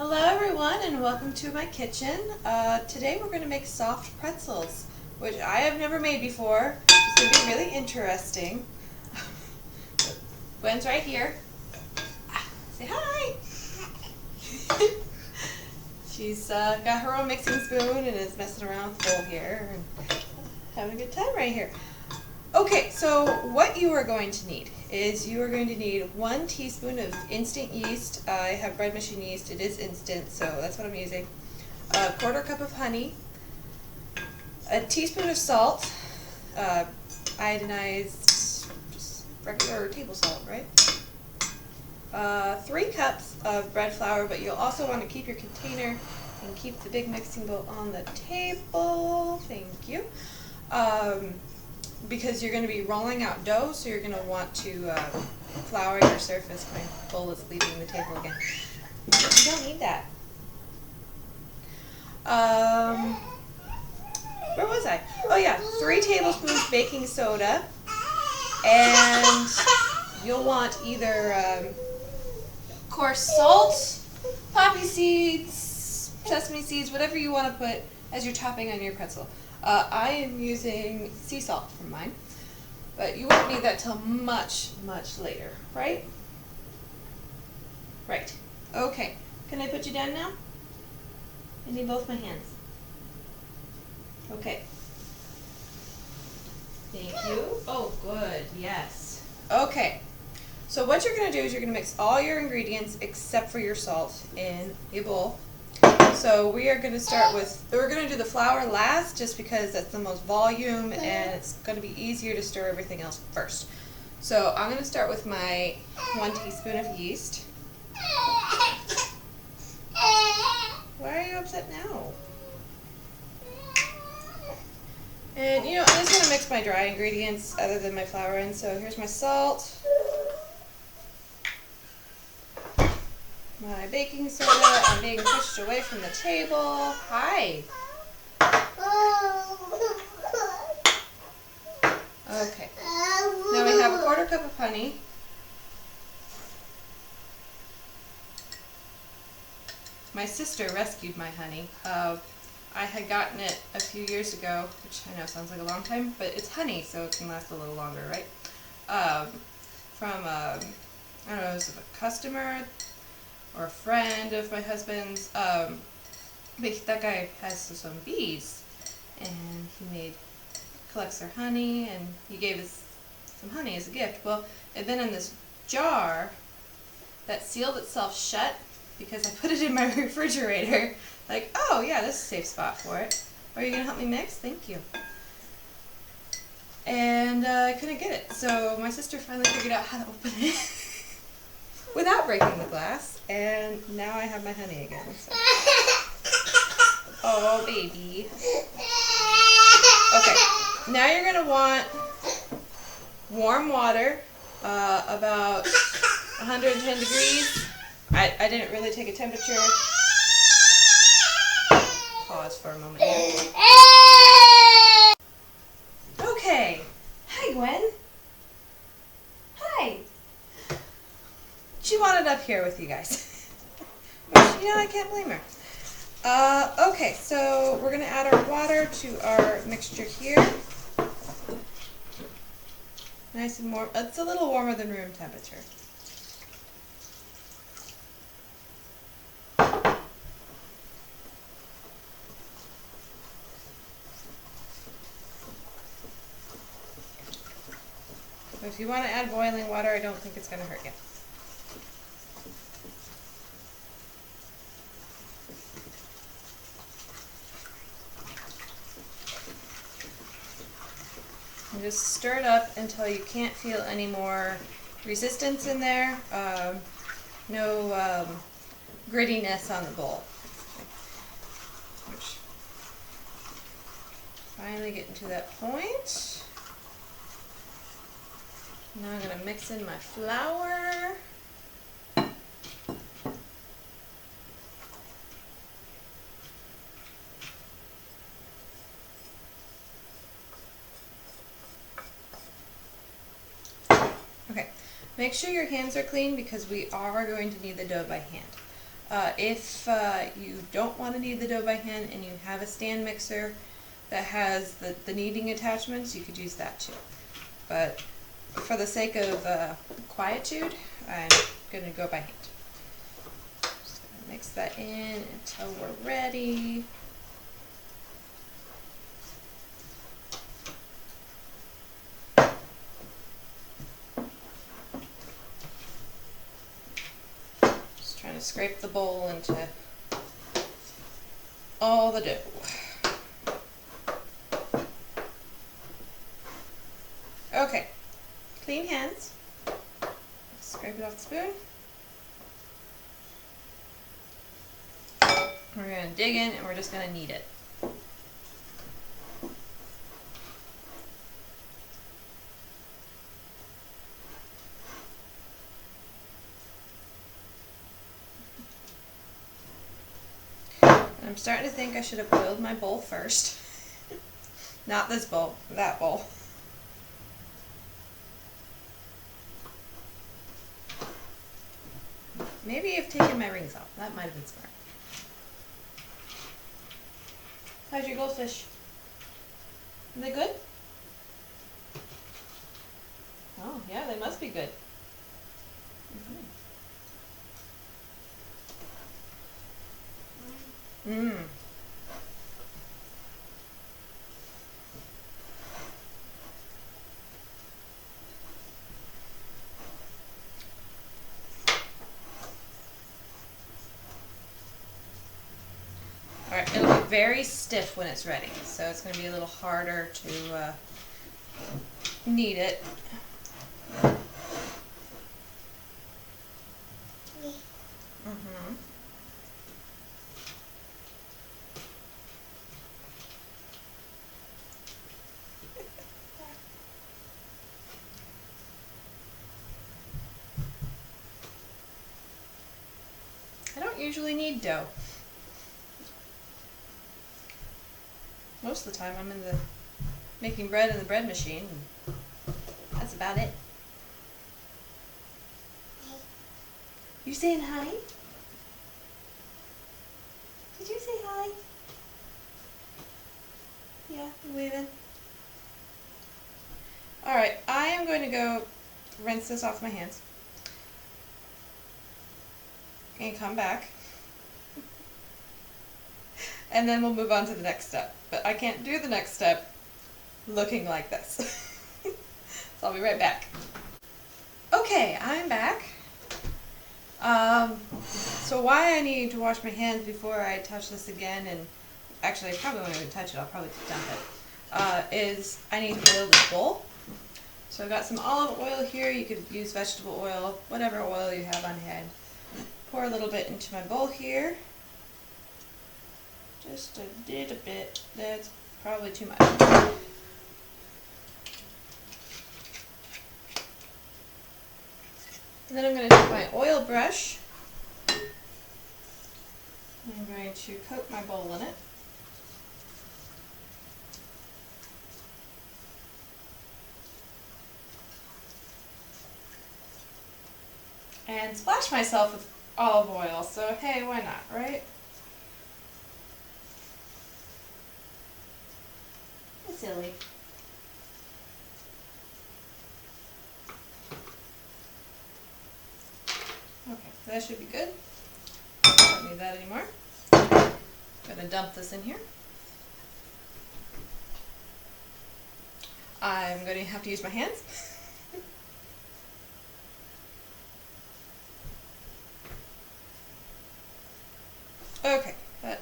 Hello everyone and welcome to my kitchen. Today we're going to make soft pretzels, which I have never made before. It's going to be really interesting. Gwen's right here. Say hi! She's got her own mixing spoon and is messing around with the bowl here and having a good time right here. Okay, so what you are going to need is you are going to need 1 teaspoon of instant yeast. I have bread machine yeast. It is instant, so that's what I'm using. A 1/4 cup of honey, a teaspoon of salt, iodinized, just regular table salt, right? 3 cups of bread flour, but you'll also want to keep your container and keep the big mixing bowl on the table. Thank you. Because you're going to be rolling out dough, so you're going to want to flour your surface. My bowl is leaving the table again. You don't need that. Where was I? Oh yeah, 3 tablespoons baking soda, and you'll want either coarse salt, poppy seeds, sesame seeds, whatever you want to put as you're topping on your pretzel. I am using sea salt for mine, but you won't need that till much, much later, right? Right. Okay. Can I put you down now? I need both my hands. Okay. Thank you. Oh, good. Yes. Okay. So what you're going to do is you're going to mix all your ingredients except for your salt in a bowl. So we are going to start with, we're going to do the flour last just because that's the most volume and it's going to be easier to stir everything else first. So I'm going to start with my 1 teaspoon of yeast. Why are you upset now? And you know, I'm just going to mix my dry ingredients other than my flour in. So here's my salt. My baking soda. I'm being pushed away from the table. Hi. Okay. Now we have a 1/4 cup of honey. My sister rescued my honey. I had gotten it a few years ago, which I know sounds like a long time, but it's honey, so it can last a little longer, right? From, I don't know, was it a customer or a friend of my husband's. That guy has some bees, and he collects their honey, and he gave us some honey as a gift. Well, it had been in this jar that sealed itself shut because I put it in my refrigerator. Like, oh yeah, this is a safe spot for it. Are you gonna help me mix? Thank you. And I couldn't get it, so my sister finally figured out how to open it without breaking the glass, and now I have my honey again. So. Oh, baby. Okay, now you're going to want warm water, about 110 degrees. I didn't really take a temperature. Pause for a moment here. Okay. Hi, Gwen. Hi. She wanted up here with you guys. You know, I can't blame her. Okay, so we're going to add our water to our mixture here. Nice and warm. It's a little warmer than room temperature. So if you want to add boiling water, I don't think it's going to hurt you. And just stir it up until you can't feel any more resistance in there. No grittiness on the bowl. Which finally getting to that point. Now I'm going to mix in my flour. Okay, make sure your hands are clean because we are going to knead the dough by hand. If you don't want to knead the dough by hand and you have a stand mixer that has the kneading attachments, you could use that too. But for the sake of quietude, I'm going to go by hand. Just going to mix that in until we're ready. Just trying to scrape the bowl into all the dough. Okay, clean hands. Scrape it off the spoon. We're going to dig in and we're just going to knead it. I'm starting to think I should have oiled my bowl first. Not this bowl, that bowl. Maybe I've taken my rings off. That might have been smart. How's your goldfish? Are they good? Oh, yeah, they must be good. Mmm. Alright, it'll be very stiff when it's ready, so it's going to be a little harder to knead it. Mm-hmm. I don't usually knead dough. Most of the time I'm in the making bread in the bread machine, and that's about it. You saying hi? Did you say hi? Yeah, you waving? Alright, I am going to go rinse this off my hands and come back. And then we'll move on to the next step. But I can't do the next step looking like this. So I'll be right back. Okay, I'm back. So why I need to wash my hands before I touch this again, and actually I probably won't even touch it, I'll probably dump it, is I need to oil this bowl. So I've got some olive oil here. You could use vegetable oil, whatever oil you have on hand. Pour a little bit into my bowl here. Just a little bit. That's probably too much. And then I'm going to take my oil brush. I'm going to coat my bowl in it. And splash myself with olive oil. So hey, why not, right? Silly. Okay, that should be good. Don't need that anymore. I'm going to dump this in here. I'm going to have to use my hands. Okay, that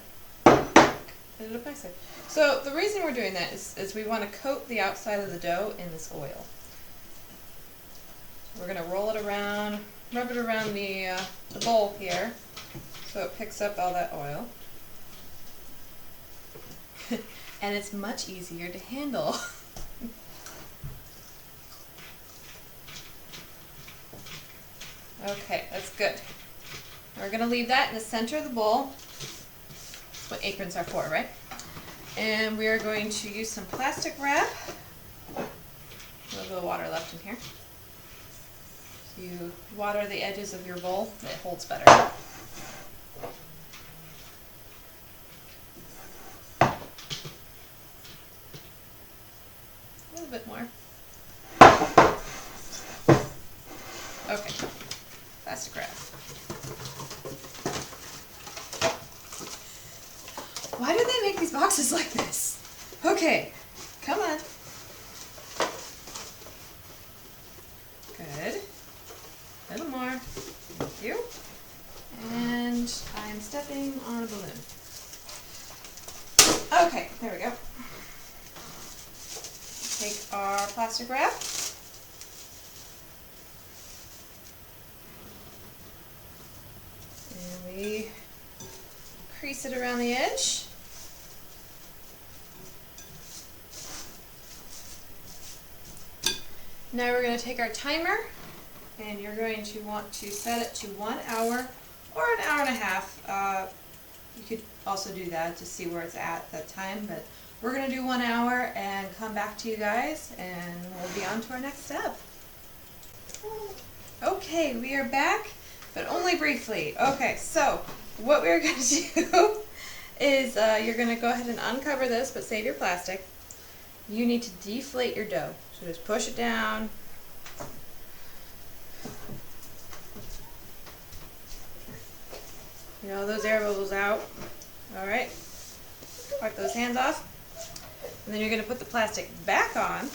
ended up nicely. So the reason we're doing that is we want to coat the outside of the dough in this oil. We're going to roll it around, rub it around the bowl here so it picks up all that oil. And it's much easier to handle. Okay, that's good. We're going to leave that in the center of the bowl. That's what aprons are for, right? And we are going to use some plastic wrap. A little bit of water left in here. So you water the edges of your bowl, it holds better. Okay, plastic wrap. Why did they make these boxes like this? Okay, come on. Good. A little more. Thank you. And I'm stepping on a balloon. Okay, there we go. Take our plastic wrap. And we crease it around the edge. Now we're going to take our timer, and you're going to want to set it to 1 hour or an hour and a half. You could also do that to see where it's at that time, but we're going to do 1 hour and come back to you guys, and we'll be on to our next step. Okay, we are back, but only briefly. Okay, so what we're going to do is you're going to go ahead and uncover this, but save your plastic. You need to deflate your dough. So just push it down. You know, those air bubbles out. Alright. Wipe those hands off. And then you're going to put the plastic back on.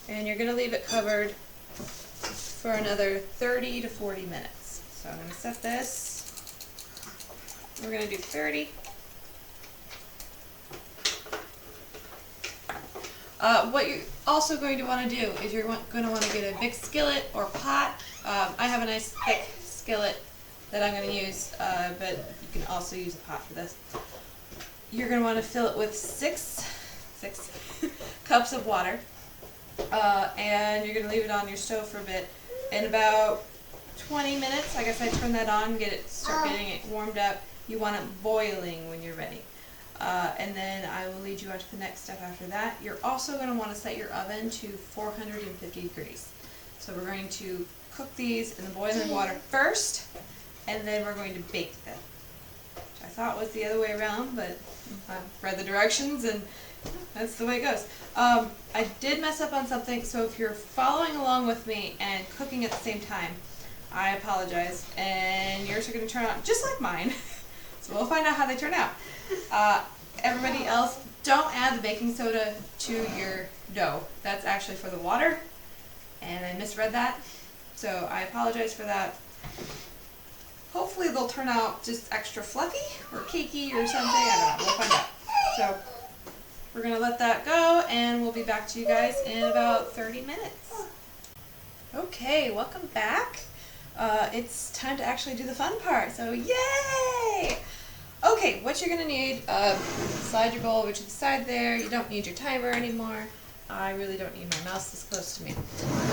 And you're going to leave it covered for another 30 to 40 minutes. So I'm going to set this. We're going to do 30. What you're also going to want to do is you're going to want to get a big skillet or pot. I have a nice thick skillet that I'm going to use, but you can also use a pot for this. You're going to want to fill it with six cups of water, and you're going to leave it on your stove for a bit. In about 20 minutes, I guess I turn that on, start getting it warmed up. You want it boiling when you're ready. And then I will lead you on to the next step after that. You're also going to want to set your oven to 450 degrees. So we're going to cook these in the boiling water first, and then we're going to bake them. Which I thought was the other way around, but I've read the directions and that's the way it goes. I did mess up on something, so if you're following along with me and cooking at the same time, I apologize. And yours are going to turn out just like mine. So we'll find out how they turn out. Everybody else, don't add the baking soda to your dough. That's actually for the water, and I misread that. So I apologize for that. Hopefully they'll turn out just extra fluffy or cakey or something. I don't know. We'll find out. So we're going to let that go, and we'll be back to you guys in about 30 minutes. Okay, welcome back. It's time to actually do the fun part, so yay! Okay, what you're going to need, slide your bowl over to the side there. You don't need your timer anymore. I really don't need my mouse this close to me.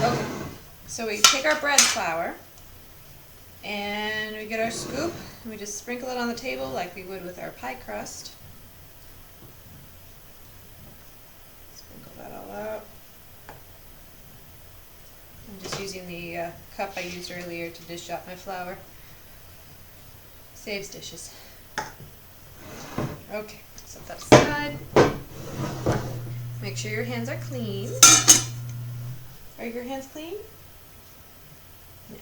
Okay, so we take our bread flour, and we get our scoop, and we just sprinkle it on the table like we would with our pie crust. Sprinkle that all out. I'm just using the cup I used earlier to dish out my flour. Saves dishes. Okay, set that aside. Make sure your hands are clean. Are your hands clean? No.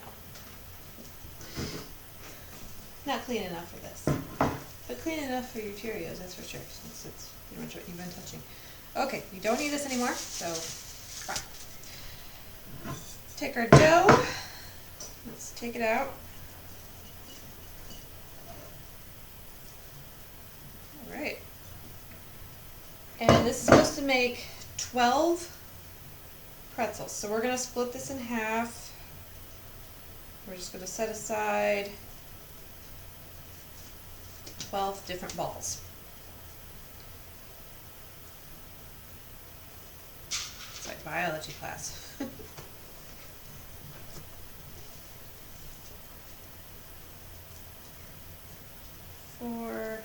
Not clean enough for this. But clean enough for your Cheerios, that's for sure, since it's pretty much what you've been touching. Okay, you don't need this anymore, so fine. Take our dough. Let's take it out. Alright. And this is supposed to make 12 pretzels. So we're going to split this in half. We're just going to set aside 12 different balls. It's like biology class. 4.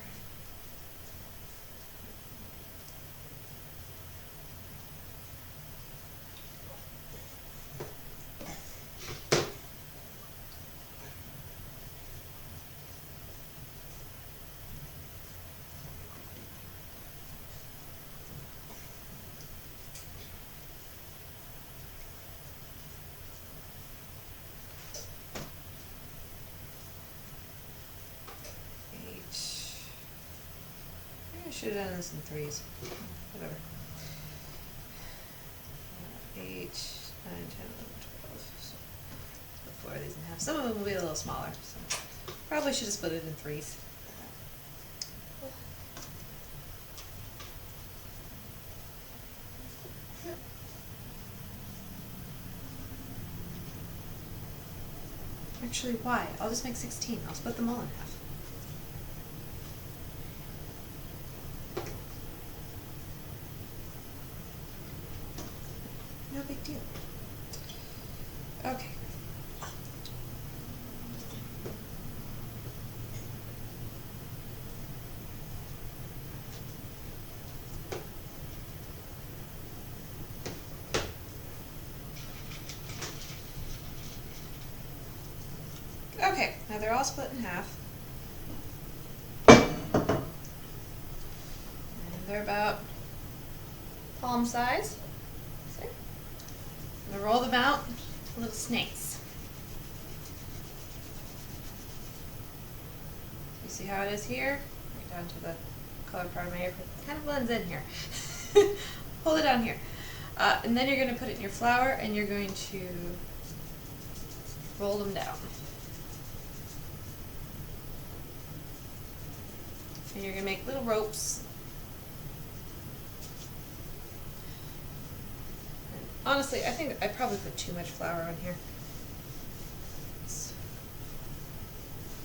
should have done this in threes. Whatever. 8, 9, 10, 11, 12. So split 4 of these in half. Some of them will be a little smaller, so probably should have split it in threes. Actually, why? I'll just make 16. I'll split them all in half. No big deal. Okay. Okay, now they're all split in half. And they're about palm size. See? I'm going to roll them out, little snakes. You see how it is here? Right down to the color part of my apron. It kind of blends in here. Hold it down here. And then you're going to put it in your flour and you're going to roll them down. And you're going to make little ropes. And honestly, I think I probably put too much flour on here. So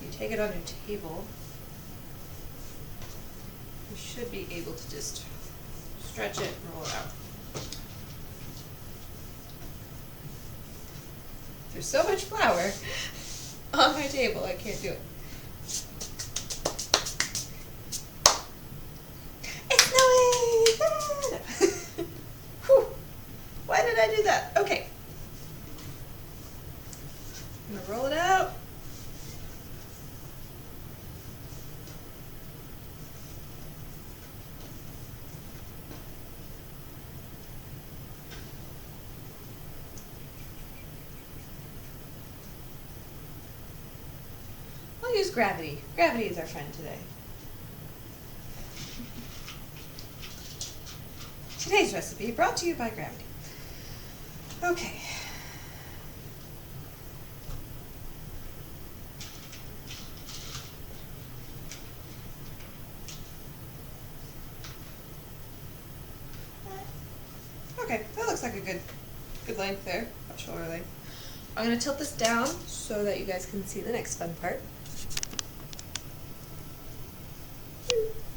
you take it on your table. You should be able to just stretch it and roll it out. There's so much flour on my table, I can't do it. Why did I do that? Okay. I'm going to roll it out. I'll use gravity. Gravity is our friend today. Today's recipe brought to you by Gravity. Okay. Okay, that looks like a good length there, about shoulder length. I'm going to tilt this down so that you guys can see the next fun part.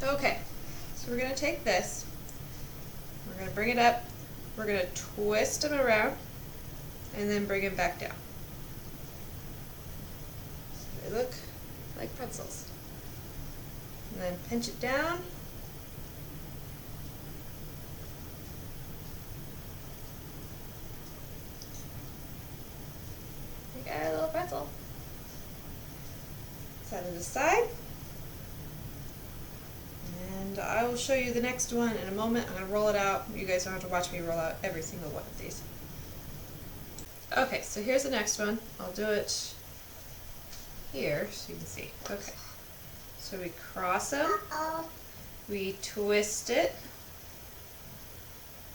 Okay, so we're going to take this, we're going to bring it up, we're going to twist them around, and then bring them back down. So they look like pretzels. And then pinch it down. You got a little pretzel. Set it aside. And I will show you the next one in a moment. I'm going to roll it out. You guys don't have to watch me roll out every single one of these. Okay, so here's the next one. I'll do it here so you can see. Okay. So we cross them, we twist it,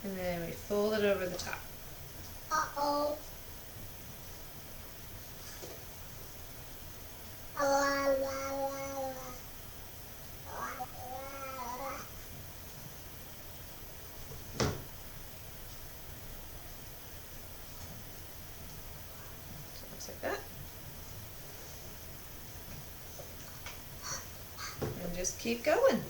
and then we fold it over the top. Uh-oh. Like that. And just keep going.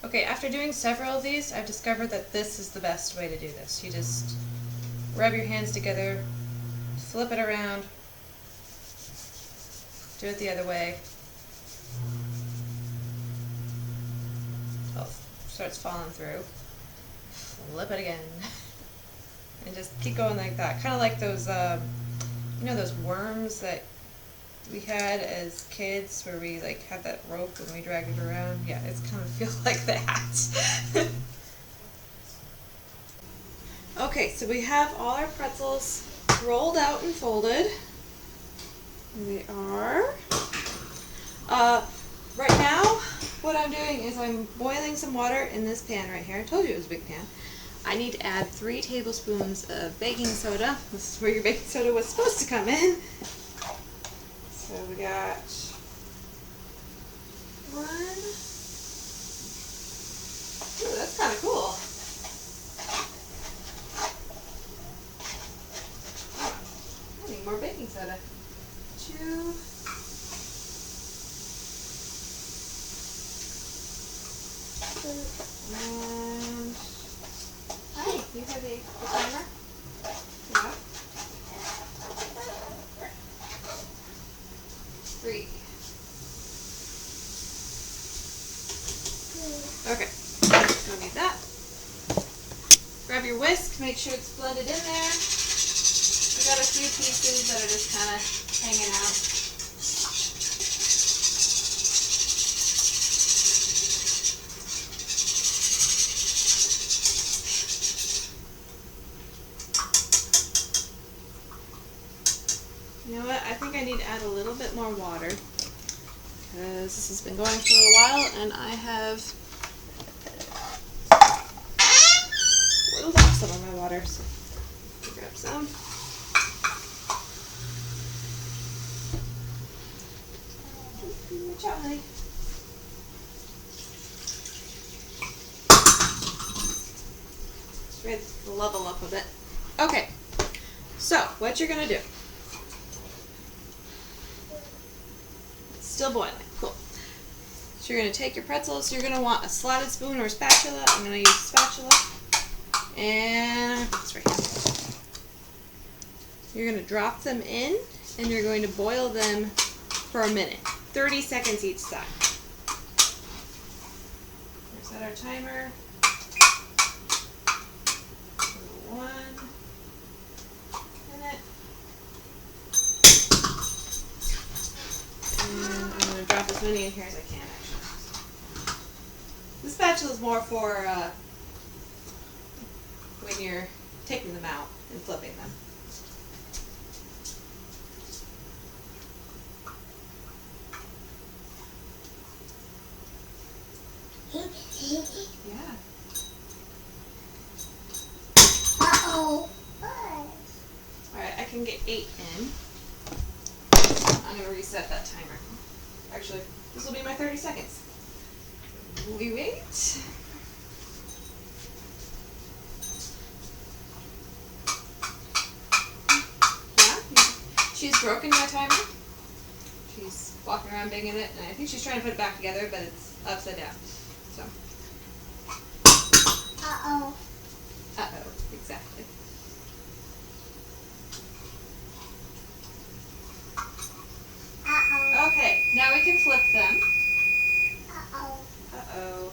Okay, after doing several of these, I've discovered that this is the best way to do this. You just rub your hands together, flip it around, do it the other way. Oh, starts falling through. Flip it again. And just keep going like that. Kind of like those, you know, those worms that we had as kids where we like had that rope and we dragged it around? Yeah, it's kind of feels like that. Okay, so we have all our pretzels rolled out and folded. They are. Right now, what I'm doing is I'm boiling some water in this pan right here. I told you it was a big pan. I need to add 3 tablespoons of baking soda. This is where your baking soda was supposed to come in. So we got 1. Ooh, that's kind of cool. I need more baking soda. 2. And hi, you have the timer? Yeah. 3. Okay, don't need that. Grab your whisk, make sure it's blended in there. We got a few pieces that are just kind of hanging out. You know what? I think I need to add a little bit more water because this has been going for a while and I have boiled off some of my water. So I'll grab some. Watch out, honey. Just raise the level up a bit. Okay, so what you're going to do. Still boiling. Cool. So you're going to take your pretzels. You're going to want a slotted spoon or a spatula. I'm going to use a spatula. And it's right here. You're going to drop them in and you're going to boil them for a minute. 30 seconds each side. Set our timer. 1 minute. And I'm going to drop as many in here as I can, actually. This spatula is more for when you're taking them out and flipping them. Yeah. Uh-oh. Alright, I can get 8 in. I'm going to reset that timer. Actually, this will be my 30 seconds. We wait. Yeah, she's broken my timer. She's walking around banging it, and I think she's trying to put it back together, but it's upside down. So. Uh-oh. Uh-oh, exactly. Uh-oh. Okay, now we can flip them. Uh-oh. Uh-oh.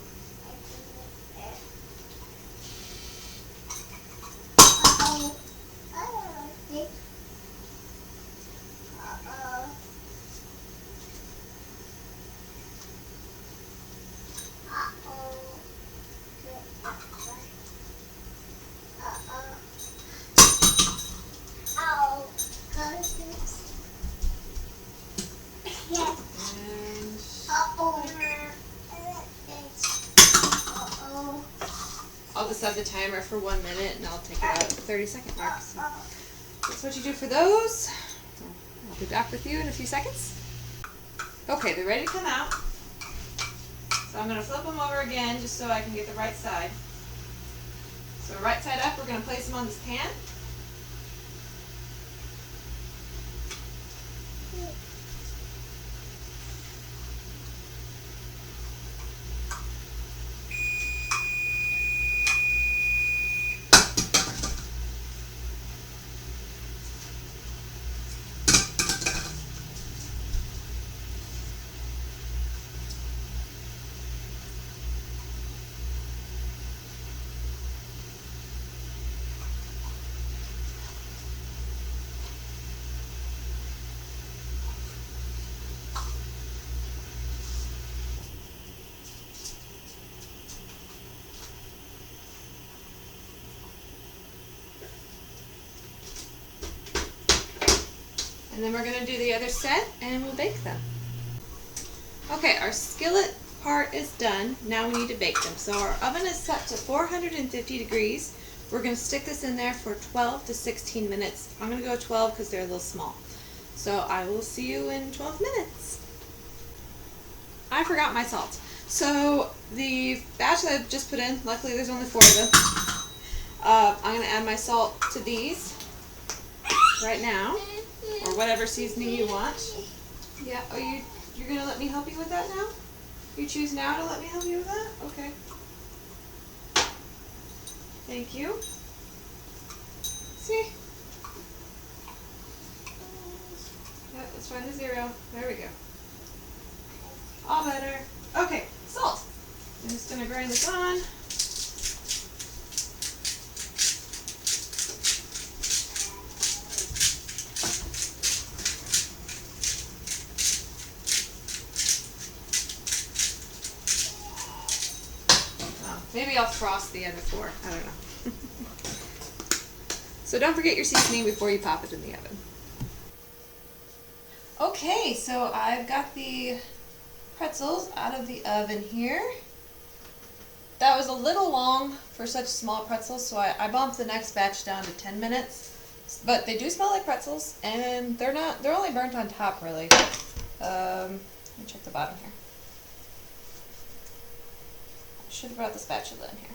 Uh-oh. Uh-oh. Uh-oh. I'll just set the timer for 1 minute and I'll take it out at the 30-second mark. So that's what you do for those. I'll be back with you in a few seconds. Okay, they're ready to come out. So I'm going to flip them over again just so I can get the right side. So right side up, we're going to place them on this pan. And then we're going to do the other set and we'll bake them. Okay, our skillet part is done. Now we need to bake them. So our oven is set to 450 degrees. We're going to stick this in there for 12 to 16 minutes. I'm going to go 12 because they're a little small. So I will see you in 12 minutes. I forgot my salt. So the batch that I just put in, luckily there's only 4 of them. I'm going to add my salt to these right now, or whatever seasoning you want. Yeah, oh, you're going to let me help you with that now? You choose now to let me help you with that? Okay. Thank you. See? Yep, let's find the 0. There we go. All better. Okay, salt. I'm just going to grind this on. Maybe I'll frost the other 4. I don't know. So don't forget your seasoning before you pop it in the oven. Okay, so I've got the pretzels out of the oven here. That was a little long for such small pretzels, so I bumped the next batch down to 10 minutes. But they do smell like pretzels, and they're only burnt on top, really. Let me check the bottom here. Should have brought the spatula in here.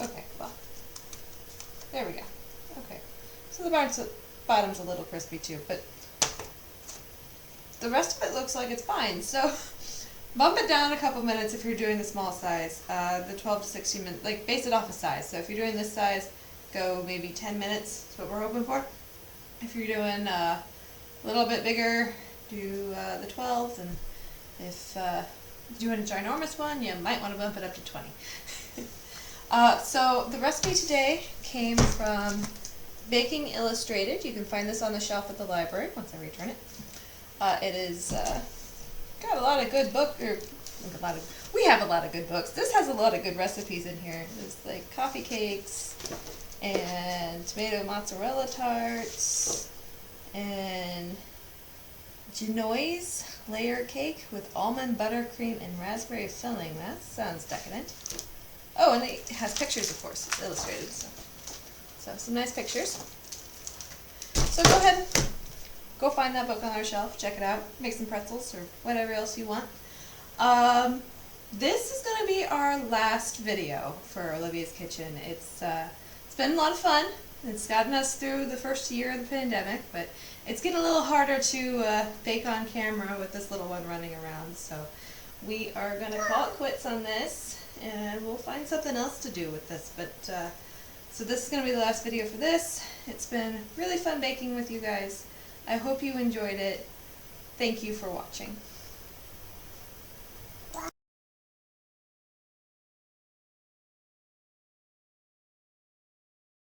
Okay, well, there we go. Okay, so the bottom's a little crispy too, but the rest of it looks like it's fine. So bump it down a couple minutes if you're doing the small size, the 12 to 16 minutes, like base it off a size. So if you're doing this size, go maybe 10 minutes, that's what we're hoping for. If you're doing a little bit bigger, do the 12, and if you're doing a ginormous one, you might want to bump it up to 20. So the recipe today came from Baking Illustrated. You can find this on the shelf at the library once I return it. It is got a lot of good we have a lot of good books. This has a lot of good recipes in here. There's like coffee cakes and tomato mozzarella tarts and Genoise layer cake with almond buttercream and raspberry filling. That sounds decadent. Oh, and it has pictures, of course. It's illustrated, so some nice pictures. So go ahead, go find that book on our shelf, check it out, make some pretzels or whatever else you want. This is going to be our last video for Olivia's Kitchen. It's been a lot of fun. It's gotten us through the first year of the pandemic, but it's getting a little harder to bake on camera with this little one running around. So we are going to call it quits on this, and we'll find something else to do with this. But so this is going to be the last video for this. It's been really fun baking with you guys. I hope you enjoyed it. Thank you for watching.